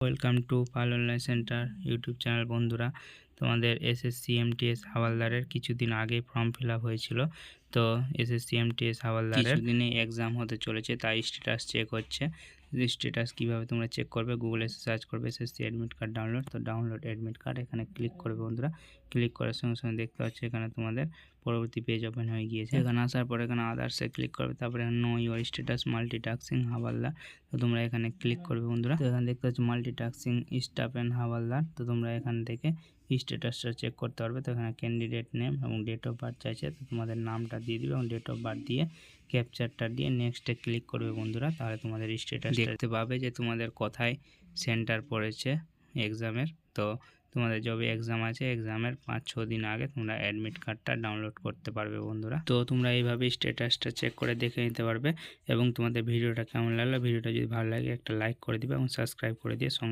Welcome to Pal online centre YouTube channel. বন্ধুরা, তোমাদের SSC MTS হাওয়ালদারের কিছুদিন আগে ফর্ম ফিল আপ হয়েছিল। তো এসএসসি এমটিএস হাওয়ালদারের কিছুদিনই এক্সাম হতে চলেছে, তাই স্ট্যাটাস চেক হচ্ছে। স্ট্যাটাস কীভাবে তোমরা চেক করবে, গুগলে সার্চ করবে এসএসসি অ্যাডমিট কার্ড ডাউনলোড। তো ডাউনলোড অ্যাডমিট কার্ড এখানে ক্লিক করবে বন্ধুরা। ক্লিক করার সঙ্গে সঙ্গে দেখতে পাচ্ছি এখানে তোমাদের পরবর্তী পেজ ওপেন হয়ে গিয়েছে। এখানে আসার পর এখানে আদার্সে ক্লিক করবে, তারপরে no your status multitasking havildar. তো তোমরা এখানে ক্লিক করবে বন্ধুরা। তো এখানে দেখতে পাচ্ছি মাল্টিটাস্কিং স্টাফ অ্যান্ড হাওয়ালদার। তো তোমরা এখান থেকে স্ট্যাটাসটা চেক করতে পারবে। তো এখানে ক্যান্ডিডেট নেম এবং ডেট অফ বার্থ চাইছে, তো তোমাদের নামটা দিয়ে দিবে এবং ডেট অফ বার্থ দিয়ে ক্যাপচারটা দিয়ে নেক্সটে ক্লিক করবে বন্ধুরা। তাহলে তোমাদের স্ট্যাটাস দেখতে পাবে যে তোমাদের কোথায় সেন্টার পড়েছে এক্সামের। তো তোমাদের যবে এক্সাম আছে, এক্সামের 5-6 দিন আগে তোমরা অ্যাডমিট কার্ডটা ডাউনলোড করতে পারবে বন্ধুরা। তো তোমরা এইভাবে স্ট্যাটাসটা চেক করে দেখে নিতে পারবে। এবং তোমাদের ভিডিওটা কেমন লাগলো, ভিডিওটা যদি ভালো লাগে একটা লাইক করে দিবে এবং সাবস্ক্রাইব করে দিয়ে